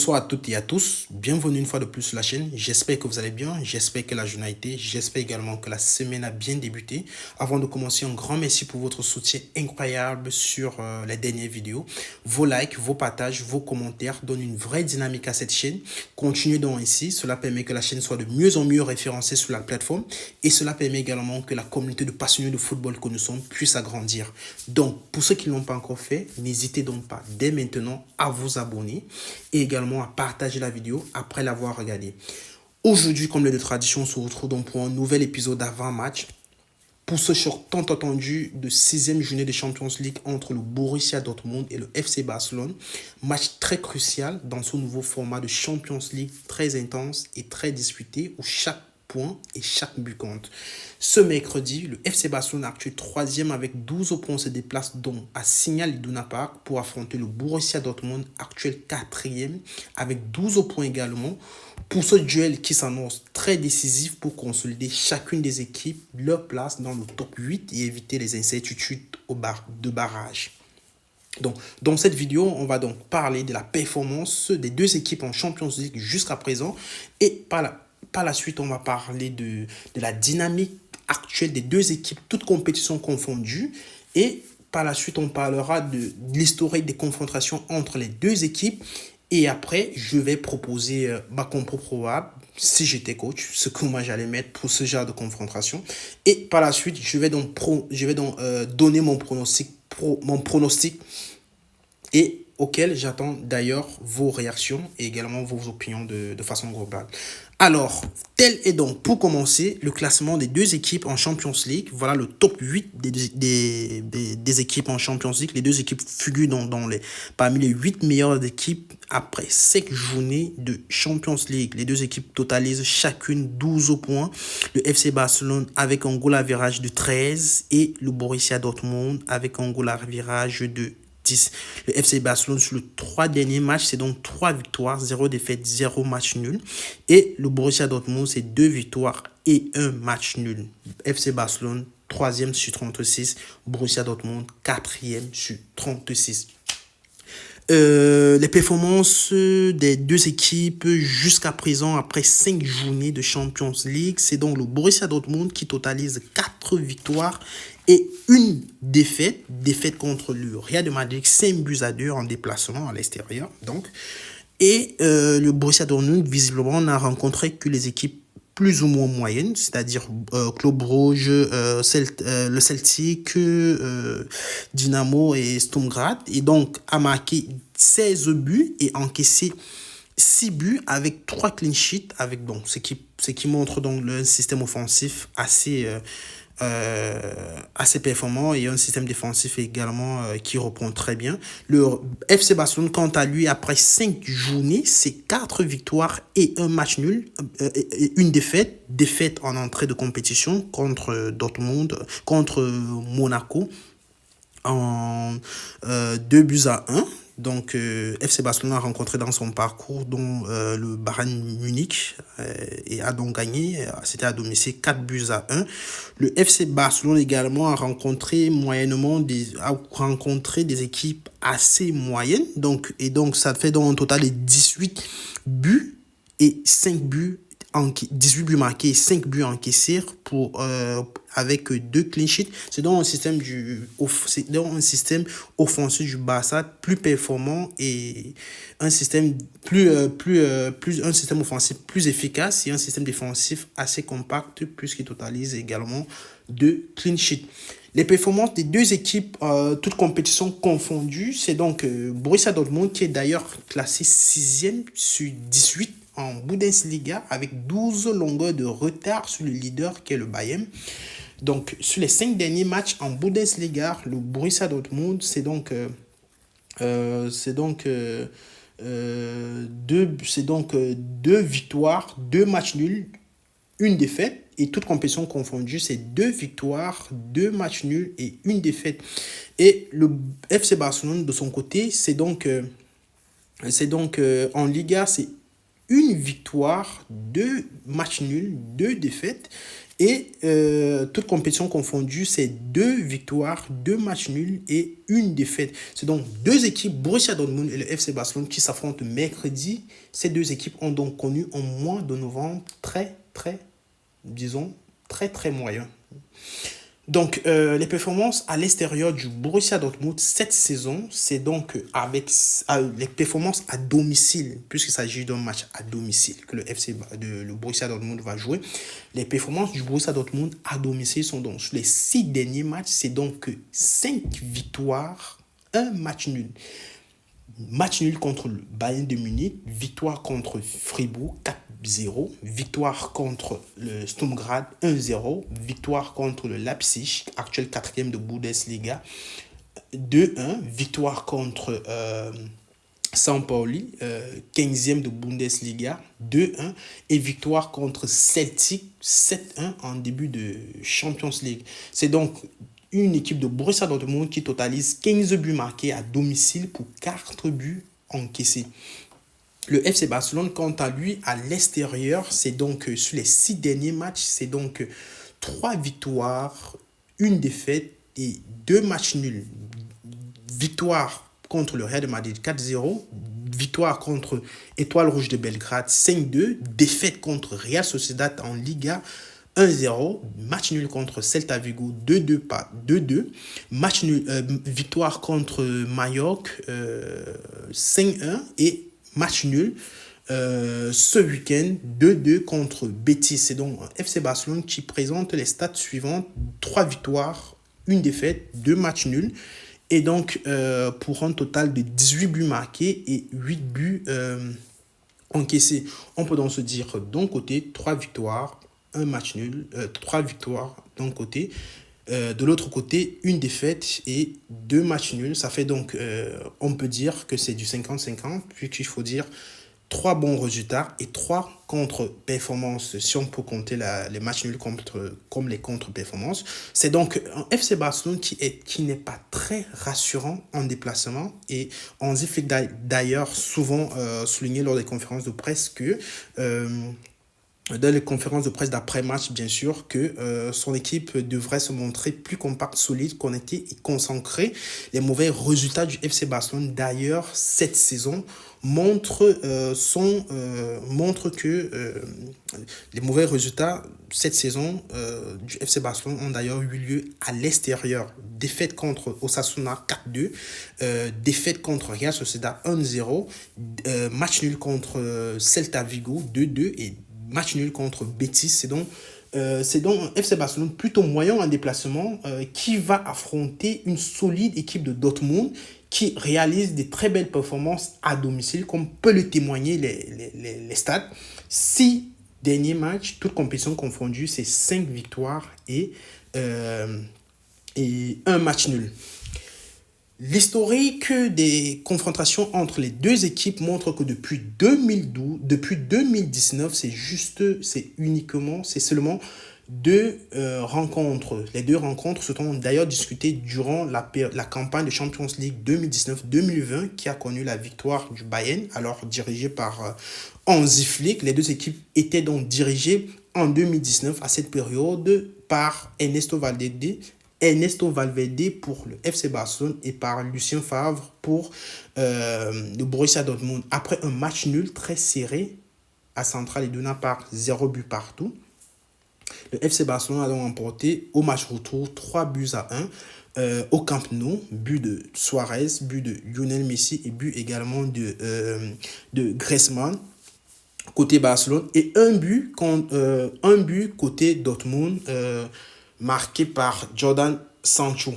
Bonsoir à toutes et à tous, bienvenue une fois de plus sur la chaîne, j'espère que vous allez bien, j'espère que la journée a été, j'espère également que la semaine a bien débuté. Avant de commencer, un grand merci pour votre soutien incroyable sur les dernières vidéos. Vos likes, vos partages, vos commentaires donnent une vraie dynamique à cette chaîne. Continuez donc ainsi, cela permet que la chaîne soit de mieux en mieux référencée sur la plateforme et cela permet également que la communauté de passionnés de football que nous sommes puisse agrandir. Donc, pour ceux qui ne l'ont pas encore fait, n'hésitez donc pas dès maintenant à vous abonner et également à partager la vidéo après l'avoir regardée. Aujourd'hui, comme de tradition, on se retrouve donc pour un nouvel épisode d'avant-match pour ce choc tant attendu de 6e journée de Champions League entre le Borussia Dortmund et le FC Barcelone. Match très crucial dans ce nouveau format de Champions League très intense et très disputé où chaque point et chaque but compte. Ce mercredi, le FC Barcelone, actuel 3e avec 12 points, se déplace donc à Signal Iduna Park pour affronter le Borussia Dortmund, actuel 4e avec 12 points également. Pour ce duel qui s'annonce très décisif pour consolider chacune des équipes leur place dans le top 8 et éviter les incertitudes de barrage. Donc, dans cette vidéo, on va donc parler de la performance des deux équipes en Champions League jusqu'à présent et par la suite, on va parler de la dynamique actuelle des deux équipes, toutes compétitions confondues. Et par la suite, on parlera de l'historique des confrontations entre les deux équipes. Et après, je vais proposer ma compo probable, si j'étais coach, ce que moi j'allais mettre pour ce genre de confrontation. Et par la suite, je vais donc donner mon pronostic et auquel j'attends d'ailleurs vos réactions et également vos opinions de façon globale. Alors, tel est donc pour commencer le classement des deux équipes en Champions League. Voilà le top 8 des équipes en Champions League. Les deux équipes figurent parmi les 8 meilleures équipes après 5 journées de Champions League. Les deux équipes totalisent chacune 12 points. Le FC Barcelone avec un goal average de 13 et le Borussia Dortmund avec un goal average de 10. Le FC Barcelone sur les 3 derniers matchs, c'est donc 3 victoires, 0 défaite, 0 match nul. Et le Borussia Dortmund, c'est 2 victoires et 1 match nul. FC Barcelone, 3e sur 36. Borussia Dortmund, 4e sur 36. Les performances des deux équipes jusqu'à présent après 5 journées de Champions League, c'est donc le Borussia Dortmund qui totalise 4 victoires et une défaite contre le Real de Madrid, 5-2 en déplacement à l'extérieur. Donc, et le Borussia Dortmund visiblement n'a rencontré que les équipes plus ou moins moyennes, c'est-à-dire Club Brugge, le Celtic, Dynamo et Sturm Graz, et donc a marqué 16 buts et encaissé 6 buts avec 3 clean sheets, avec donc ce qui montre donc un système offensif assez performant et un système défensif également qui reprend très bien. Le FC Barcelone, quant à lui, après 5 journées, c'est 4 victoires et 1 match nul, et une défaite en entrée de compétition contre Dortmund, contre Monaco en 2-1. Donc, FC Barcelone a rencontré dans son parcours dont le Bayern Munich et a donc gagné, c'était à domicile 4-1. Le FC Barcelone également a rencontré des équipes assez moyennes. Donc, ça fait donc un total de 18 buts et 5 buts 18 buts marqués et 5 buts encaissés avec 2 clean sheets. C'est donc un système offensif du Barça plus performant et un système un système offensif plus efficace et un système défensif assez compact puisqu'il totalise également 2 clean sheets. Les performances des deux équipes, toutes compétitions confondues, c'est donc Borussia Dortmund qui est d'ailleurs classé 6e sur 18 en Bundesliga avec 12 longueurs de retard sur le leader qui est le Bayern. Donc, sur les 5 derniers matchs en Bundesliga, le Borussia Dortmund, c'est donc 2 victoires, 2 matchs nuls, une défaite. Et toute compétition confondue, c'est 2 victoires, 2 matchs nuls et une défaite. Et le FC Barcelone, de son côté, c'est donc en Liga, c'est 1 victoire, 2 matchs nuls, 2 défaites. Et toute compétition confondue, c'est 2 victoires, 2 matchs nuls et 1 défaite. C'est donc 2 équipes, Borussia Dortmund et le FC Barcelone, qui s'affrontent mercredi. Ces 2 équipes ont donc connu un mois de novembre très moyen. Donc, les performances à l'extérieur du Borussia Dortmund cette saison, c'est donc avec les performances à domicile, puisqu'il s'agit d'un match à domicile que le Borussia Dortmund va jouer. Les performances du Borussia Dortmund à domicile sont donc, sur les 6 derniers matchs, c'est donc 5 victoires, 1 match nul. Match nul contre le Bayern de Munich, victoire contre Fribourg 4-0, victoire contre le Sturm Graz 1-0, victoire contre le Leipzig, actuel 4e de Bundesliga 2-1, victoire contre St. Pauli, 15e de Bundesliga 2-1 et victoire contre Celtic 7-1 en début de Champions League. C'est donc une équipe de Borussia Dortmund qui totalise 15 buts marqués à domicile pour 4 buts encaissés. Le FC Barcelone, quant à lui, à l'extérieur, c'est donc sur les 6 derniers matchs, c'est donc 3 victoires, 1 défaite et 2 matchs nuls. Victoire contre le Real de Madrid 4-0, victoire contre Étoile Rouge de Belgrade 5-2, défaite contre Real Sociedad en Liga 1-0, match nul contre Celta Vigo 2-2, match nul, victoire contre Mallorca 5-1 et match nul ce week-end 2-2 contre Betis. C'est donc FC Barcelone qui présente les stats suivantes: 3 victoires, 1 défaite, 2 matchs nuls. Et donc, pour un total de 18 buts marqués et 8 buts encaissés. On peut donc se dire d'un côté 3 victoires, 1 match nul, 3 victoires d'un côté. De l'autre côté, 1 défaite et 2 matchs nuls. Ça fait donc, on peut dire que c'est du 50-50, puisqu'il faut dire 3 bons résultats et 3 contre-performances, si on peut compter les matchs nuls comme les contre-performances. C'est donc un FC Barcelone qui n'est pas très rassurant en déplacement. Et on fait d'ailleurs souvent souligner lors des conférences de presse que dans les conférences de presse d'après-match, bien sûr, que son équipe devrait se montrer plus compacte, solide, connectée et concentrée. Les mauvais résultats du FC Barcelone, d'ailleurs, cette saison, montrent que les mauvais résultats cette saison du FC Barcelone ont d'ailleurs eu lieu à l'extérieur. Défaite contre Osasuna 4-2, défaite contre Real Sociedad 1-0, match nul contre Celta Vigo 2-2 et match nul contre Betis. C'est donc un FC Barcelone plutôt moyen en déplacement qui va affronter une solide équipe de Dortmund qui réalise des très belles performances à domicile, comme peut le témoigner les stats. 6 derniers matchs, toutes compétitions confondues, c'est 5 victoires et 1 match nul. L'historique des confrontations entre les 2 équipes montre que depuis 2019, c'est seulement 2 rencontres. Les 2 rencontres se sont d'ailleurs disputées durant la campagne de Champions League 2019-2020 qui a connu la victoire du Bayern, alors dirigé par Hansi Flick. Les 2 équipes étaient donc dirigées en 2019 à cette période par Ernesto Valverde pour le FC Barcelone et par Lucien Favre pour le Borussia Dortmund. Après un match nul très serré à Central Iduna par 0 but partout, le FC Barcelone a donc emporté au match retour 3 buts à 1 au Camp Nou, but de Suarez, but de Lionel Messi et but également de Griezmann côté Barcelone et un but côté Dortmund marqué par Jordan Sancho.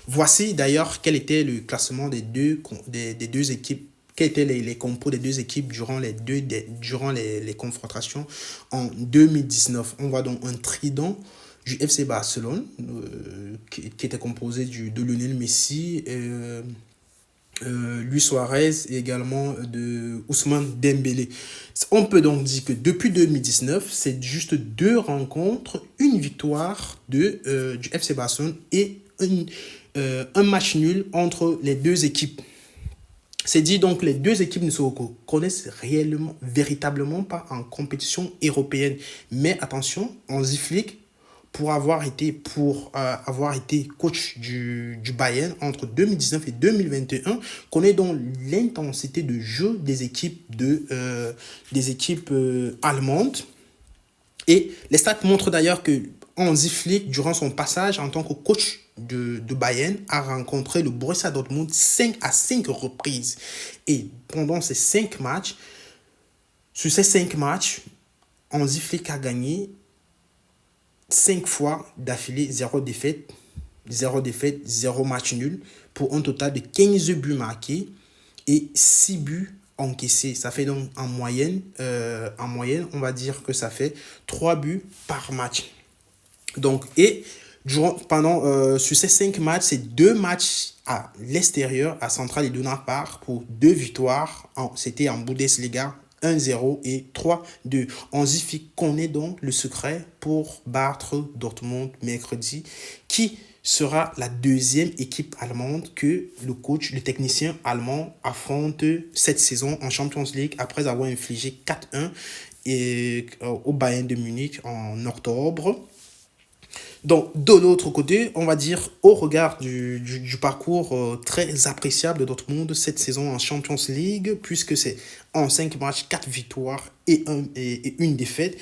Voici d'ailleurs quel était le classement des deux équipes, quels étaient les compos des 2 équipes durant les confrontations en 2019. On voit donc un trident du FC Barcelone qui était composé de Lionel Messi, Luis Suarez et également de Ousmane Dembélé. On peut donc dire que depuis 2019, c'est juste 2 rencontres, 1 victoire du FC Barcelone et un match nul entre les 2 équipes. C'est dit donc les 2 équipes ne se connaissent véritablement pas en compétition européenne. Mais attention, Hansi Flick avoir été coach du Bayern entre 2019 et 2021, connaît donc l'intensité de jeu des équipes allemandes. Et les stats montrent d'ailleurs que Hansi Flick, durant son passage en tant que coach de Bayern, a rencontré le Borussia Dortmund 5 à 5 reprises. Et pendant ces 5 matchs, sur ces 5 matchs, Hansi Flick a gagné 5 fois d'affilée, 0 défaite, 0 match nul, pour un total de 15 buts marqués et 6 buts encaissés. Ça fait donc en moyenne, on va dire que ça fait 3 buts par match. Donc, et sur ces 5 matchs, c'est 2 matchs à l'extérieur, à Central Iduna Park, pour 2 victoires. C'était en Bundesliga, 1-0 et 3-2. Hansi Flick connaît donc le secret pour battre Dortmund mercredi, qui sera la deuxième équipe allemande que le technicien allemand affronte cette saison en Champions League après avoir infligé 4-1 au Bayern de Munich en octobre. Donc, de l'autre côté, on va dire, au regard du parcours très appréciable de Dortmund cette saison en Champions League, puisque c'est en 5 matchs, 4 victoires et une défaite,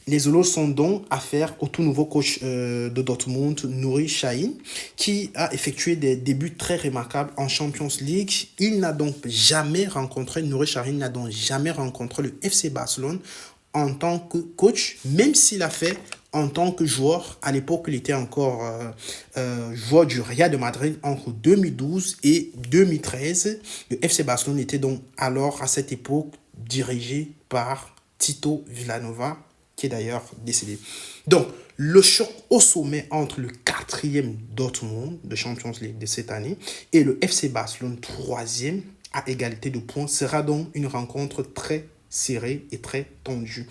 les Holos sont donc affaire au tout nouveau coach de Dortmund, Nuri Sahin, qui a effectué des débuts très remarquables en Champions League. Nuri Sahin n'a donc jamais rencontré le FC Barcelone en tant que coach, même s'il a fait en tant que joueur. À l'époque, il était encore joueur du Real de Madrid entre 2012 et 2013. Le FC Barcelone était donc alors à cette époque dirigé par Tito Vilanova, qui est d'ailleurs décédé. Donc, le choc au sommet entre le 4e Dortmund de Champions League de cette année et le FC Barcelone 3e à égalité de points sera donc une rencontre très serrée et très tendue.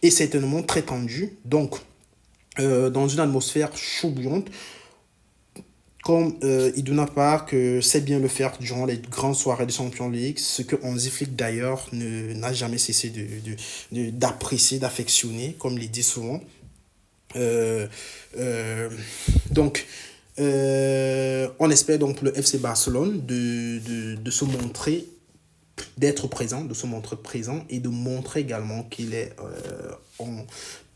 Et certainement très tendue, donc dans une atmosphère chaud bouillante, comme Iduna Park sait bien le faire durant les grandes soirées de Champions League, ce que Hansi Flick d'ailleurs n'a jamais cessé d'apprécier, d'affectionner, comme il dit souvent. Donc, on espère donc pour le FC Barcelone de se montrer, d'être présent, de se montrer présent et de montrer également qu'il est en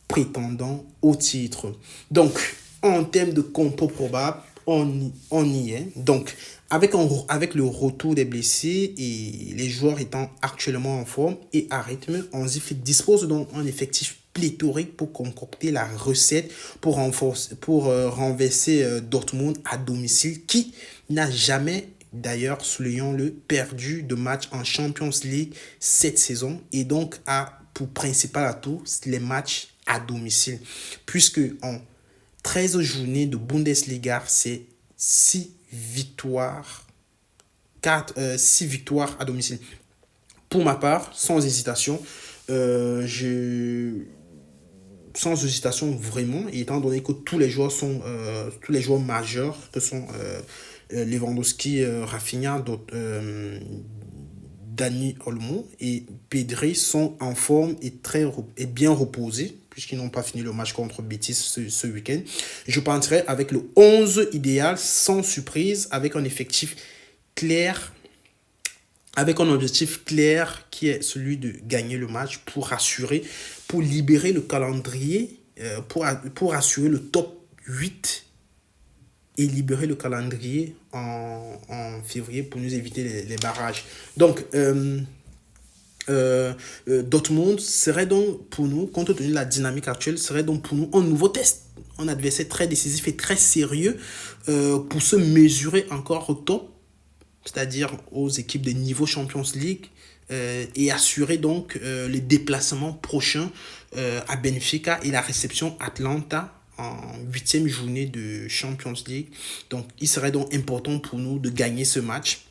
prétendant au titre. Donc, en termes de compo probable, on y est. Donc, avec le retour des blessés et les joueurs étant actuellement en forme et à rythme, Hansi Flick dispose donc d'un effectif pléthorique pour concocter la recette pour renverser Dortmund à domicile, qui n'a jamais, d'ailleurs, soulignons-le, perdu de match en Champions League cette saison, et donc a pour principal atout les matchs à domicile, puisque en 13 journées de Bundesliga, c'est 6 victoires à domicile. Pour ma part, sans hésitation vraiment, et étant donné que tous les joueurs majeurs que sont Lewandowski, Rafinha, Dani Olmo et Pedri sont en forme et bien reposés, puisqu'ils n'ont pas fini le match contre Betis ce week-end. Je partirai avec le 11 idéal, sans surprise, avec un effectif clair, avec un objectif clair qui est celui de gagner le match pour libérer le calendrier, pour assurer le top 8 et libérer le calendrier en février pour nous éviter les barrages. Donc, Dortmund serait donc pour nous, compte tenu de la dynamique actuelle, serait donc pour nous un nouveau test, un adversaire très décisif et très sérieux pour se mesurer encore au top, c'est-à-dire aux équipes de niveau Champions League, et assurer donc les déplacements prochains à Benfica et la réception Atlanta en 8e journée de Champions League. Donc, il serait donc important pour nous de gagner ce match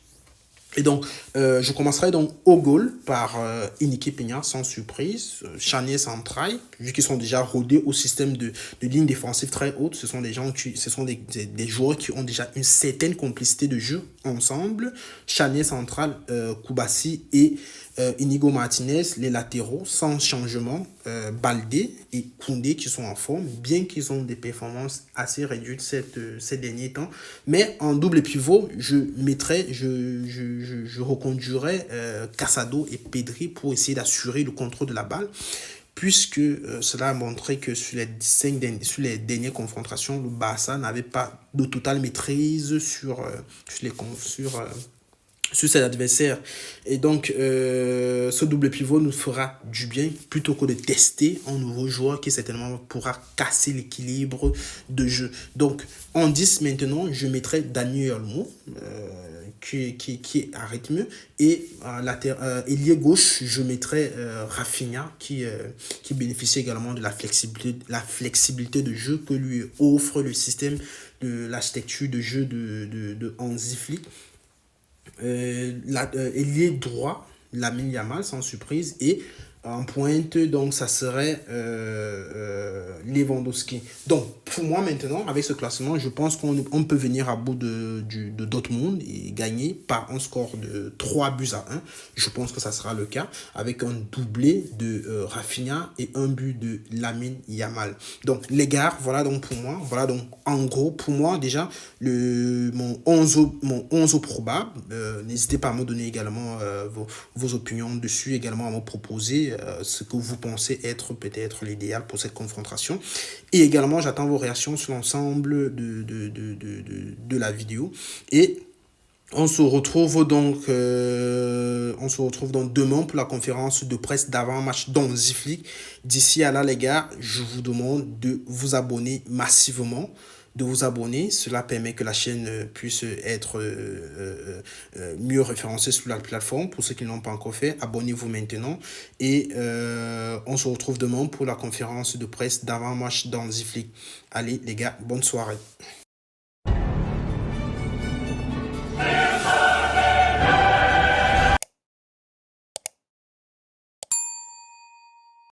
Et donc, je commencerai donc au goal par Iniki Peña, sans surprise. Charnier central, vu qu'ils sont déjà rodés au système de ligne défensive très haute. Ce sont des gens ce sont des joueurs qui ont déjà une certaine complicité de jeu ensemble. Charnier central, Koubassi et Inigo Martinez, les latéraux, sans changement. Baldé et Koundé qui sont en forme, bien qu'ils ont des performances assez réduites ces derniers temps. Mais en double pivot, je reconduirais Casado et Pedri pour essayer d'assurer le contrôle de la balle, puisque cela a montré que sur sur les dernières confrontations, le Barça n'avait pas de totale maîtrise sur ses adversaires. Et donc, ce double pivot nous fera du bien plutôt que de tester un nouveau joueur qui certainement pourra casser l'équilibre de jeu. Donc, en 10 maintenant, je mettrai Daniel Olmo, qui est à rythme. Et ailier gauche, je mettrai Rafinha, qui bénéficie également de la flexibilité de jeu que lui offre le système de l'architecture de jeu de Hansi Flick. Ailier droit, Lamine Yamal, sans surprise. Et en pointe, donc ça serait Lewandowski. Donc pour moi maintenant, avec ce classement, je pense qu'on peut venir à bout de Dortmund et gagner par un score de 3-1. Je pense que ça sera le cas, avec un doublé de Rafinha et un but de Lamine Yamal. Donc les gars, voilà donc pour moi, voilà donc en gros pour moi déjà mon 11 probable. N'hésitez pas à me donner également vos opinions dessus, également à me proposer ce que vous pensez être peut-être l'idéal pour cette confrontation. Et également, j'attends vos réactions sur l'ensemble de la vidéo. Et on se retrouve donc demain pour la conférence de presse d'avant-match d'Hansi Flick. D'ici à là, les gars, je vous demande de vous abonner massivement, Cela permet que la chaîne puisse être mieux référencée sur la plateforme. Pour ceux qui ne l'ont pas encore fait, abonnez-vous maintenant. Et on se retrouve demain pour la conférence de presse d'avant-match d'Hansi Flick. Allez, les gars, bonne soirée.